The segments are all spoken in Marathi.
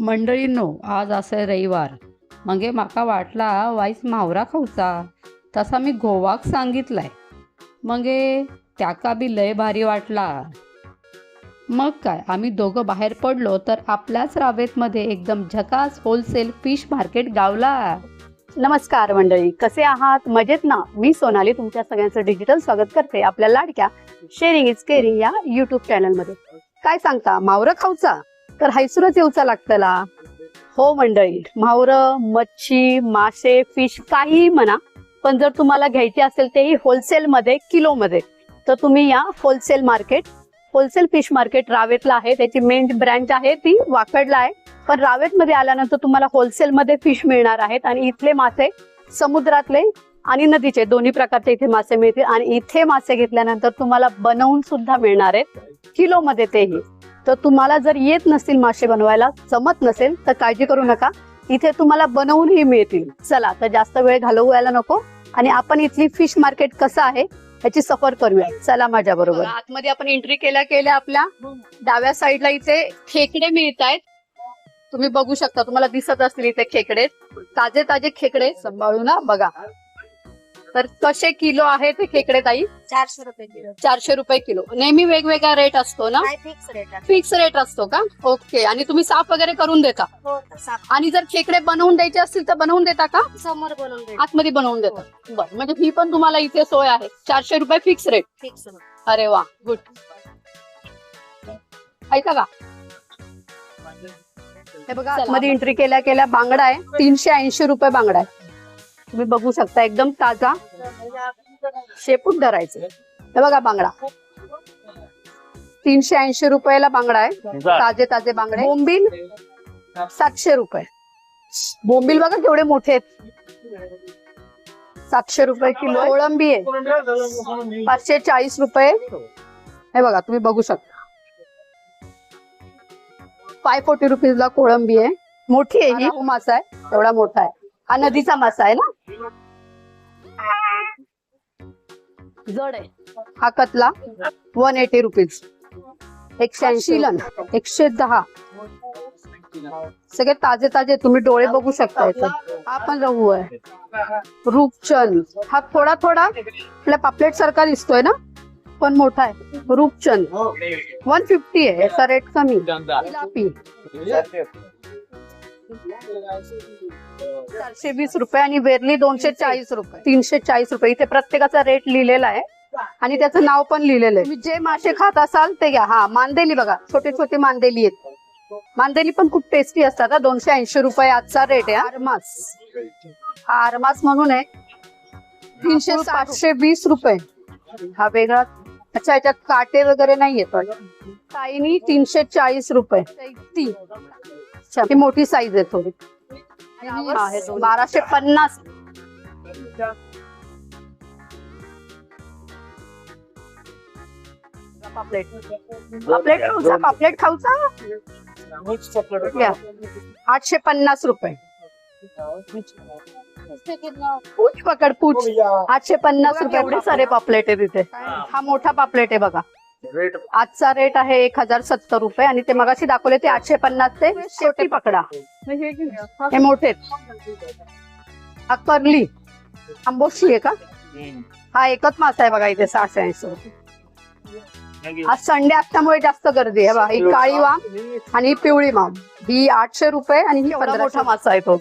मंडळींनो, आज असे रविवार मगे माका वाटला वाईस म्हावरा खाऊचा. तसा मी गोवाक सांगितलाय. मगे त्याका बी लय भारी वाटला. मग काय आम्ही दोघं बाहेर पडलो तर आपल्याच रावेतमध्ये एकदम झकास होलसेल फिश मार्केट गावला. नमस्कार मंडळी, कसे आहात? मजेत ना? मी सोनाली तुमच्या सगळ्यांचं डिजिटल स्वागत करते आपल्या लाडक्या शेअरिंग इज केअरिंग या युट्यूब चॅनल मध्ये. काय सांगता, मावरं खाऊचा तर हैसूरच येऊचा लागतला. हो मंडळी, मावरं, मच्छी, मासे, फिश काही म्हणा, पण जर तुम्हाला घ्यायची असेल तेही होलसेल मध्ये, किलो मध्ये, तर तुम्ही या होलसेल फिश मार्केट रावेतला आहे. त्याची मेन ब्रँच आहे ती वाकडला आहे, पण रावेत मध्ये आल्यानंतर तुम्हाला होलसेल मध्ये फिश मिळणार आहेत. आणि इथले मासे समुद्रातले आणि नदीचे दोन्ही प्रकारचे इथे मासे मिळतील. आणि इथे मासे घेतल्यानंतर तुम्हाला बनवून सुद्धा मिळणार आहेत, किलो मध्ये तेही. तर तुम्हाला जर येत नसतील मासे बनवायला, जमत नसेल, तर काळजी करू नका, इथे तुम्हाला बनवूनही मिळतील. चला तर जास्त वेळ घालवायला नको आणि आपण इथली फिश मार्केट कसं आहे याची सफर करूया. चला माझ्या बरोबर. आतमध्ये आपण एंट्री केल्या आपल्या डाव्या साईडला इथे खेकडे मिळत आहेत. तुम्ही बघू शकता, तुम्हाला दिसत असतील इथे खेकडे, ताजे ताजे खेकडे. सांभाळू ना, बघा. तर कसे किलो आहे ते खेकडे ताई? 400 रुपये किलो. 400 रुपये किलो. नेहमी वेगवेगळा रेट असतो ना? फिक्स रेट आहे. फिक्स रेट असतो का? ओके. आणि तुम्ही साफ वगैरे करून देता? हो, साफ. आणि जर खेकडे बनवून द्यायचे असतील तर बनवून देता का? समोर बनवून देतो. आतमध्ये बनवून देता? बरं, म्हणजे ही पण तुम्हाला इथे सोय आहे. 400 रुपये फिक्स रेट. फिक्स. अरे वा, गुड. ऐका का, हे बघा, आतमध्ये एंट्री केल्या बांगडा आहे. 380 रुपये बांगडा आहे. तुम्ही बघू शकता, एकदम ताजा, शेपूट धरायचं. हे बघा बांगडा 380 रुपयाला बांगडा आहे. ताजे ताजे बांगडे. बोंबील 700 रुपये. बोंबील बघा केवढे मोठे आहेत. 700 रुपये किलो. कोळंबी आहे 540 रुपये. हे बघा, तुम्ही बघू शकता, 540 रुपीजला कोळंबी आहे. मोठी आहे ही. मासा आहे, एवढा मोठा आहे. हा नदीचा मासा आहे ना, जड आहे. हा कतला 180 रुपीज. 180 110. सगळे ताजे ताजे, तुम्ही डोळे बघू शकता. हा पण रहू आहे. रूपचंद हा थोडा आपल्या पापलेट सारखा दिसतोय ना, पण मोठा आहे. रूपचंद 150 आहे. याचा रेट कमी. जिलापी 420 रुपये आणि वेरली 240 रुपये. 340 रुपये. इथे प्रत्येकाचा रेट लिहिलेला आहे आणि त्याचं नाव पण लिहिलेलं आहे. तुम्ही जे मासे खात असाल ते घ्या. हा, मांदेली बघा, छोटे छोटे मांदेली आहेत. मांदेली पण खूप टेस्टी असतात. 280 रुपये आजचा रेट आहे. आरमास, हा आरमास म्हणून आहे. 520 रुपये. हा वेगळा. अच्छा, याच्यात काटे वगैरे नाहीये. पण ताईनी 340 रुपये. ही मोठी साईज आहे थोडी. 1250. पापलेट खाऊचा 850 रुपये. पूछ पकड, पूछ. 850 रुपये. एवढे सारे पापलेट आहे तिथे. हा मोठा पापलेट आहे बघा. आजचा रेट आहे 1070 रुपये. आणि ते मगाशी दाखवले ते 850 ते. शेवटी पकडा, हे मोठे. हा करली आंबोशी आहे का? हा एकच मासा आहे बघा इथे. 680 रुपये. आज संडे असल्यामुळे जास्त गर्दी आहे. बघा, ही काळी वाम आणि ही पिवळी वाम. ही 800 रुपये आणि ही 15. मोठा मासा आहे तो.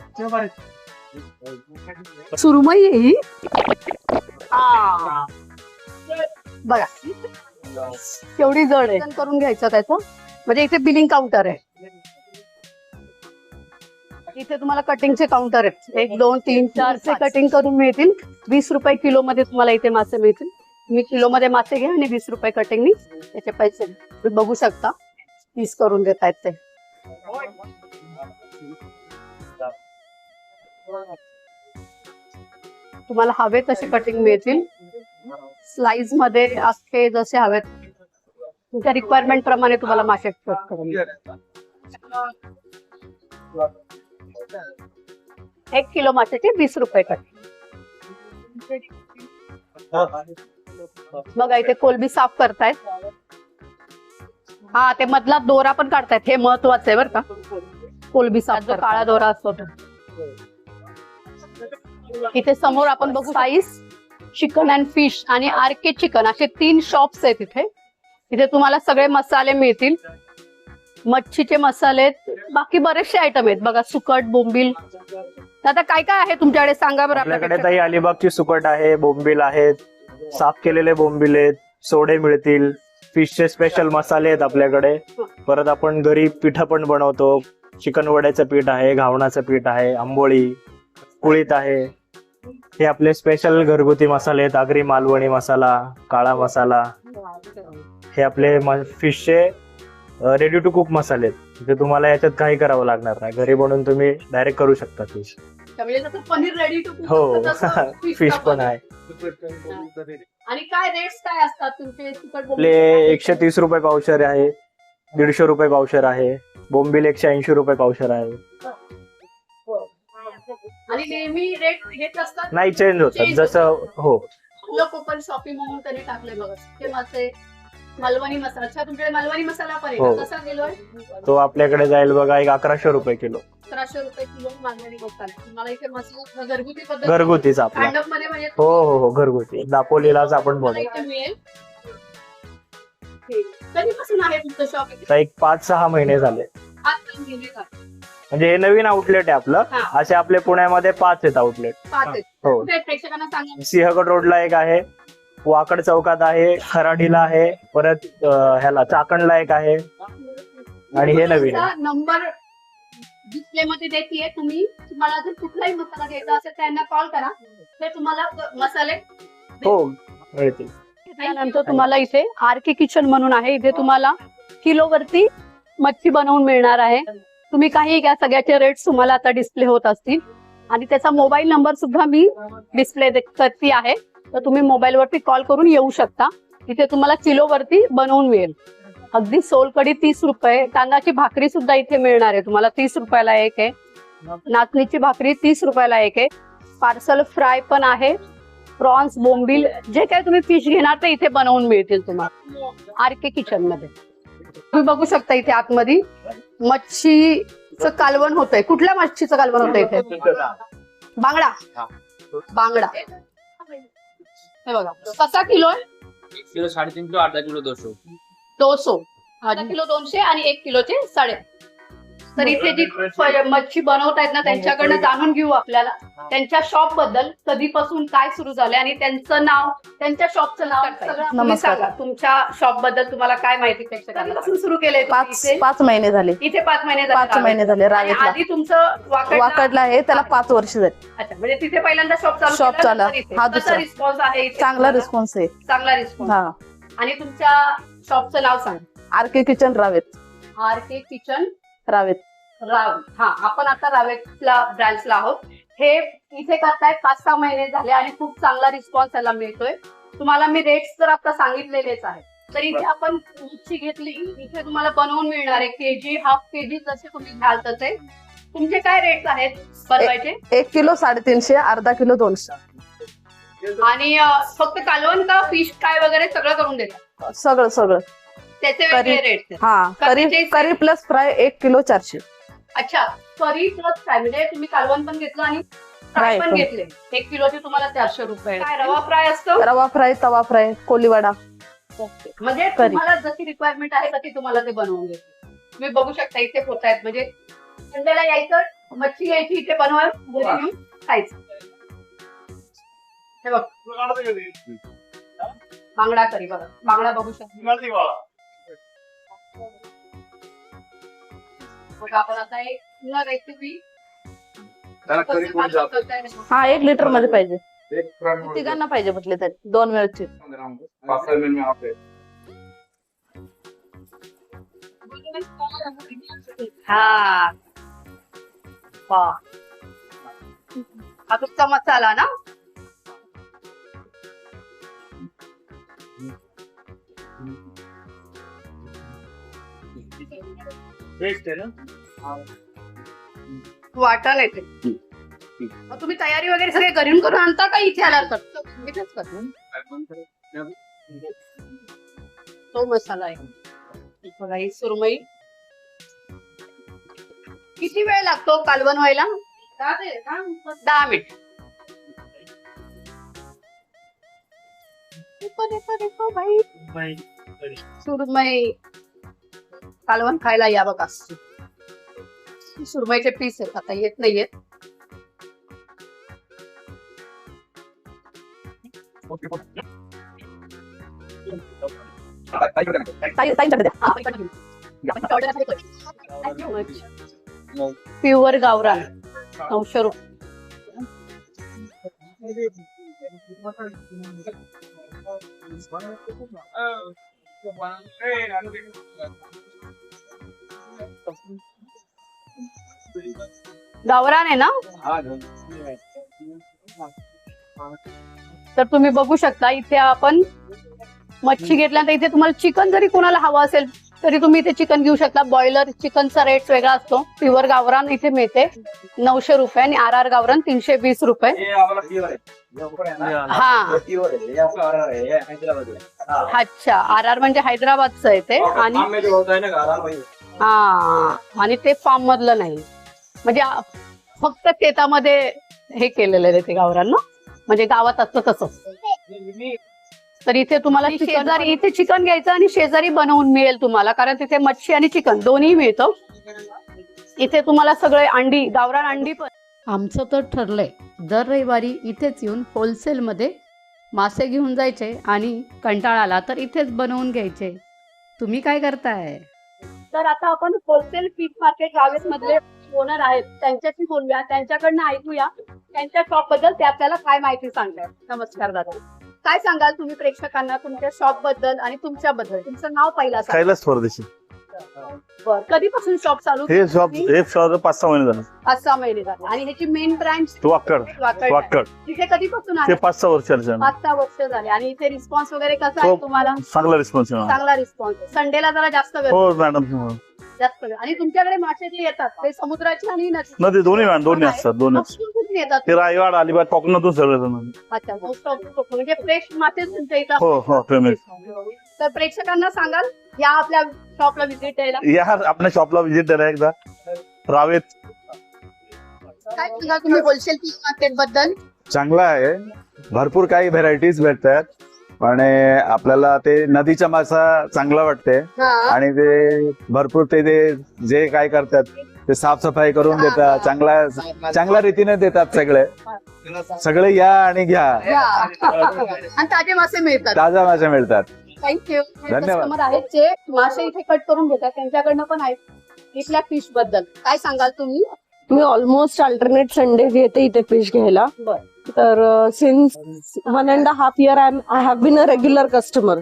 सुरमई आहे ही. बघा केवढी जड आहे. करून घ्यायचं त्याचं. म्हणजे इथे बिलिंग काउंटर आहे. इथे तुम्हाला कटिंगचे काउंटर आहेत. 1 2 3 4 चे कटिंग करून मिळतील. 20 रुपये किलो मध्ये तुम्हाला इथे मासे मिळतील. तुम्ही किलो मध्ये मासे घ्या आणि 20 रुपये कटिंगनी त्याचे पैसे. तुम्ही बघू शकता, 30 करून देत आहेत ते. तुम्हाला हवे तसे कटिंग मिळतील. स्लाइस मध्ये अख्खे जसे हवेत तुमच्या रिक्वायरमेंट प्रमाणे तुम्हाला मासे करून. 1 किलो माशाचे 20 रुपये कटिंग. बघा इथे कोलबी साफ करतायत. हा, ते मधला दोरा पण काढतायत. हे महत्वाचं आहे बरं का. कोलबी साफ जो काळा दोरा असतो तो. इथे समोर आपण बघू साईस चिकन अँड फिश आणि आरके चिकन असे 3 शॉप्स आहेत इथे. इथे तुम्हाला सगळे मसाले मिळतील, मच्छीचे मसाले आहेत, बाकी बरेचसे आयटम आहेत बघा, सुकट, बोंबील. तर आता काय काय आहे तुमच्याकडे सांगा बरं. आपल्याकडे ताई अलिबागची सुकट आहे, बोंबील आहेत, साफ केलेले बोंबील आहेत, सोडे मिळतील, फिशचे स्पेशल मसाले आहेत आपल्याकडे. परत आपण घरी पिठं पण बनवतो. चिकन वड्याचं पीठ आहे, घावणाचं पीठ आहे, आंबोळी, कुळीत आहे. हे आपले स्पेशल घरगुती मसाले आहेत. आगरी मालवणी मसाला, काळा मसाला. हे आपले फिशचे रेडी टू कुक मसाले आहेत. ते तुम्हाला याच्यात काही करावं लागणार नाही, घरी बनवून तुम्ही डायरेक्ट करू शकता फिश. म्हणजे जसं पनीर रेडी टू हो फिश पण आहे. आणि काय रेट्स काय असतात तुमचे सुकट आपले बोंबील? 130 रुपये पावशर आहे, 150 रुपये पावशर आहे, बोंबील 180 रुपये पावशर आहे. आणि नेहमी रेट हेच असतात. नाही, चेंज होतात जसं. हो, कोकण शॉपिंग म्हणून त्यांनी टाकले बघा, ते मासे मालवणी मसाला. अच्छा, तुमच्याकडे मालवणी मसाला पण हो. आहे कसा किलोय? तो आपल्याकडे जाईल बघा 1100 रुपये किलो. 1100 रुपये किलो मालवणी मसाला. तुम्हाला इथे मसाला घरगुती पद्धत घरगुतीच आपला. कांडप मध्ये म्हणजे हो हो हो, घरगुती दापोलीलाच आपण तुम्हाला बनवतो. इथे मिळेल. ठीक. कधीपासून आहे तुमचं शॉप? आता एक 5-6 महिने झाले. आज गेले का? म्हणजे हे नवीन आउटलेट आहे आपलं. हा. असे आपले पुण्यामध्ये 5 आहेत आउटलेट. 5 आहेत. हो, कुठे आहेत प्रेक्षकांना सांगा. सिंहगड रोडला एक आहे, वाकड चौकात आहे, खराडीला आहे, परत ह्याला चाकणला एक आहे, आणि हे नवीन आहे. नंबर डिस्प्ले मध्ये देतीये. तुम्हाला जर कुठलाही मसाला घ्यायचा असेल त्यांना कॉल करा, ते तुम्हाला मसाले हो मिळतील. त्यानंतर तुम्हाला इथे आरके किचन म्हणून आहे. इथे तुम्हाला किलोवरती मच्छी बनवून मिळणार आहे. तुम्ही काही घ्या, सगळ्याचे रेट्स तुम्हाला आता डिस्प्ले होत असतील. आणि त्याचा मोबाईल नंबर सुद्धा मी डिस्प्ले करती आहे, तर तुम्ही मोबाईलवरती कॉल करून येऊ शकता. इथे तुम्हाला किलोवरती बनवून मिळेल. अगदी सोलकढी 30 रुपये, तांदळाची भाकरी सुद्धा इथे मिळणार आहे तुम्हाला 30 रुपयाला एक आहे, नाचणीची भाकरी 30 रुपयाला एक आहे, पार्सल फ्राय पण आहे, प्रॉन्स, बोंबील, जे काही तुम्ही फिश घेणार ते इथे बनवून मिळतील तुम्हाला आरके किचन मध्ये. तुम्ही बघू शकता इथे आतमध्ये मच्छीचं कालवण होतंय. कुठल्या मच्छीचं कालवण होतंय इथे? बांगडा. बांगडा हे बघा, कसा किलो आहे? 1 किलो 350 किलो, अर्धा किलो 200. 200, अर्धा किलो 200 आणि 1 किलोचे 350. तर इथे जी मच्छी बनवतायत ना, त्यांच्याकडनं जाणून घेऊ आपल्याला त्यांच्या शॉप बद्दल, कधीपासून काय सुरू झालंय आणि त्यांचं नाव, त्यांच्या शॉपचं नाव सगळं तुम्ही नमस्कार. सांगा. तुमच्या शॉप बद्दल तुम्हाला काय माहिती प्रेक्षकांपासून सुरू केलंय तुम्ही इथे? 5 महिने झाले. इथे 5 महिने झाले. 5 महिने झाले आणि रावेतला. आधी तुमचं वाकडला आहे, त्याला 5 वर्ष झाले. अच्छा, म्हणजे तिथे पहिल्यांदा शॉप चालू Shop केलं, चालू. नंतर इथे. हा, कसा दुसरा. रिस्पॉन्स आहे इथे? चांगला रिस्पॉन्स आहे. चांगला रिस्पॉन्स. हा, आणि तुमच्या शॉपचं नाव सांग. RK Kitchen Ravet. RK Kitchen Ravet. Ravet. हा, आपण आता रावेतला ब्रांचला आहोत. हे इथे करतायत 5-6 महिने झाले आणि खूप चांगला रिस्पॉन्स त्याला मिळतोय. तुम्हाला मी रेट्स तर आता सांगितलेलेच आहे. तर इथे आपण मच्छी घेतली, इथे तुम्हाला बनवून मिळणार आहे केजी, हाफ केजी, जसे तुम्ही घ्याल तसे. तुमचे काय रेट्स आहेत बनवायचे? 1 किलो 350, अर्धा किलो 200. आणि फक्त कालवण का फिश फ्राय वगैरे सगळं करून देतात? सगळं सगळं. त्याचे वेगळे करी- रेट्स. हा, करी प्लस फ्राय 1 किलो 400. अच्छा, करी प्लस फ्राय म्हणजे तुम्ही कालवण पण घेतलं आणि फ्राय Fry पण पण. घेतले. 1 किलोचे तुम्हाला 400 रुपये. काय रवा फ्राय असतो? रवा फ्राय, तवा फ्राय, कोलीवाडा. म्हणजे करी. तुम्हाला जशी रिक्वायरमेंट आहे तशी तुम्हाला ते बनवून देते. तुम्ही बघू शकता इथे होत आहेत. म्हणजे संडेला यायचं, मच्छी घ्यायची, इथे बनवा, घरी घेऊन खायचं. हे बघ, बांगडा करी बघा, बांगडा बघू शकता. मग आपण आता एक रेसिपी हा, 1 लिटर मध्ये पाहिजे. तिघांना पाहिजे म्हटले तर 2 वेळची. हा, वा. हा तुमचा मसाला ना? वाटण येते. मग तुम्ही तयारी वगैरे सगळे घरून करून आणता का इथे आला तर? इथेच करतो. तो मसाला आहे बघा, ही सुरमई किती वेळ लागतो कालवण व्हायला? 10 मिनिट. देखो भाई, सुरमई कालवण खायला या बघा. सुरमईचे पीस आहेत, आता येत नाहीयेत. प्युअर गावरान 900 रुपये. गावरान आहे ना? तर तुम्ही बघू शकता इथे आपण मच्छी घेतल्यानंतर इथे तुम्हाला चिकन जरी कोणाला हवं असेल तरी तुम्ही इथे चिकन घेऊ शकता. बॉयलर चिकनचा रेट वेगळा असतो. प्युअर गावरान इथे मिळते 900 रुपये आणि आर गावरान 320 रुपये. हा अच्छा, आर म्हणजे हैदराबादचं आहे ते. आणि ते फार्म मधलं नाही, म्हणजे फक्त शेतामध्ये हे केलेलं आहे ते गावरान ना, म्हणजे गावात असतं तसं. तर इथे तुम्हाला शेजारी इथे चिकन घ्यायचं आणि शेजारी बनवून मिळेल तुम्हाला, कारण तिथे मच्छी आणि चिकन दोन्ही मिळतं. इथे तुम्हाला सगळे अंडी, गावरान अंडी पण. आमचं तर ठरलंय दर रविवारी इथेच येऊन होलसेलमध्ये मासे घेऊन जायचे आणि कंटाळा आला तर इथेच बनवून घ्यायचे. तुम्ही काय करताय? तर आता आपण होलसेल फिश मार्केट रावेत मधले ओनर आहेत, त्यांच्याशी बोलूया, त्यांच्याकडनं ऐकूया त्यांच्या शॉप बद्दल, ते आपल्याला काय माहिती सांगताय. नमस्कार दादा, काय सांगाल तुम्ही प्रेक्षकांना तुमच्या शॉप बद्दल आणि तुमच्याबद्दल? तुमचं नाव पहिला सांगा. कैलास परदेशी. बरं, कधीपासून शॉप चालू? हे शॉप 5-6 महिने झाले. 5-6 महिने झाले. आणि ह्याची मेन ब्रांच वाकड इथे कधीपासून ते आहे? 5-6 वर्ष झाले. 5-6 वर्ष झाले. आणि इथे रिस्पॉन्स वगैरे कसा आहे तुम्हाला? चांगला रिस्पॉन्स. चांगला रिस्पॉन्स. संडेला जरा जास्त गर्दी. हो मॅडम, जास्त गर्दी. आणि तुमच्याकडे मासे जे येतात ते समुद्राचे आणि नदी दोन्ही असतात. दोन्ही कुठून येतात? ते रायवाड, अलिबाग, कोकणातून सगळे. अच्छा, मोस्ट ऑफ म्हणजे फ्रेश मासे तुमच्या इथं. हो फेमस. तर प्रेक्षकांना सांगाल या आपल्या शॉपला व्हिजिट द्यायला? या आपल्या शॉपला व्हिजिट द्यायला एकदा रावेत. काय सांगाल तुम्ही होलसेल फिश मार्केट बद्दल? चांगला आहे, भरपूर काही व्हेरायटीज भेटतात आणि आपल्याला ते नदीचा मासा चांगला वाटते. आणि ते भरपूर ते जे काय करतात ते साफसफाई करून देतात, चांगल्या रीतीने देतात. सगळे या आणि घ्या. आणि ताजे मासे मिळतात, ताजा मासे मिळतात. थँक्यू. धन्यवाद. कस्टमर आहेत जे मासे इथे कट करून घेतात, त्यांच्याकडनं पण आहेत. इथल्या फिश बद्दल काय सांगाल तुम्ही? मी ऑलमोस्ट अल्टरनेट संडे येते इथे फिश घ्यायला. तर since 1.5 year I have been a regular customer.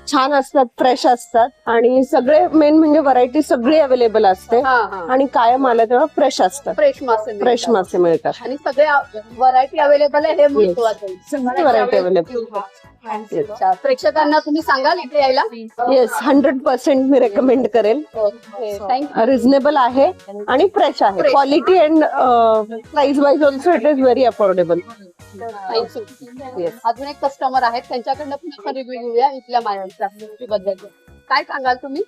छान असतात, फ्रेश असतात आणि सगळे मेन म्हणजे व्हरायटी सगळी अवेलेबल असते आणि कायम आल्या तेव्हा फ्रेश असतात. फ्रेश मासे मिळतात आणि सगळे व्हरायटी अवेलेबल आहे, हे महत्त्वाचं आहे. सगळी व्हरायटी अवेलेबल. अच्छा, प्रेक्षकांना तुम्ही सांगाल इथे यायला? येस, 100% मी रेकमेंड करेन. थँक्यू. रिझनेबल आहे आणि फ्रेश आहे. Quality and price wise also it is very affordable. अजून एक कस्टमर आहेत, त्यांच्याकडनं पण आपण रिव्ह्यू घेऊया इथल्या माशांच्या बद्दल. काय सांगाल तुम्ही?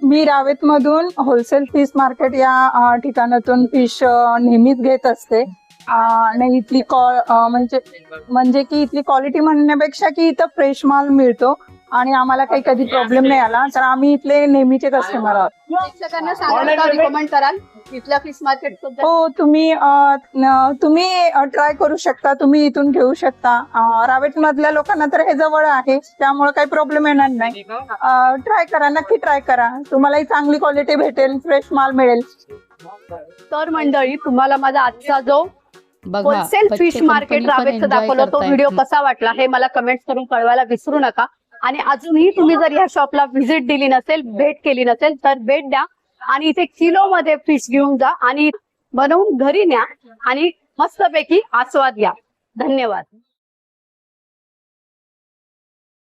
मी रावेत मधून होलसेल फिश मार्केट या ठिकाणातून फिश नेहमीच घेत असते. आणि इथली म्हणजे की इथली क्वालिटी म्हणण्यापेक्षा की इथं फ्रेश माल मिळतो आणि आम्हाला काही कधी प्रॉब्लेम नाही आला, तर आम्ही इथले नेहमीचे कस्टमर आहोत. प्रेक्षकांना सांगाल का, रिकमेंड कराल इथल्या फिश मार्केट? हो, तुम्ही ट्राय करू शकता, तुम्ही इथून घेऊ शकता. रावेत मधल्या लोकांना तर हे जवळ आहे, त्यामुळे काही प्रॉब्लेम येणार नाही. ट्राय करा, नक्की ट्राय करा. तुम्हालाही चांगली क्वालिटी भेटेल, फ्रेश माल मिळेल. तर मंडळी, तुम्हाला माझा आजचा जो बघा, होलसेल बच्चे फिश मार्केट कंपनी पण रावेतचा enjoy दाखवला तो करतायत. व्हिडिओ कसा वाटला हे मला कमेंट्स करून कळवायला विसरू नका. आणि अजूनही तुम्ही जर या शॉपला व्हिजिट दिली नसेल, भेट केली नसेल, तर भेट द्या आणि इथे किलो मध्ये फिश घेऊन जा आणि बनवून घरी न्या आणि मस्तपैकी आस्वाद घ्या. धन्यवाद.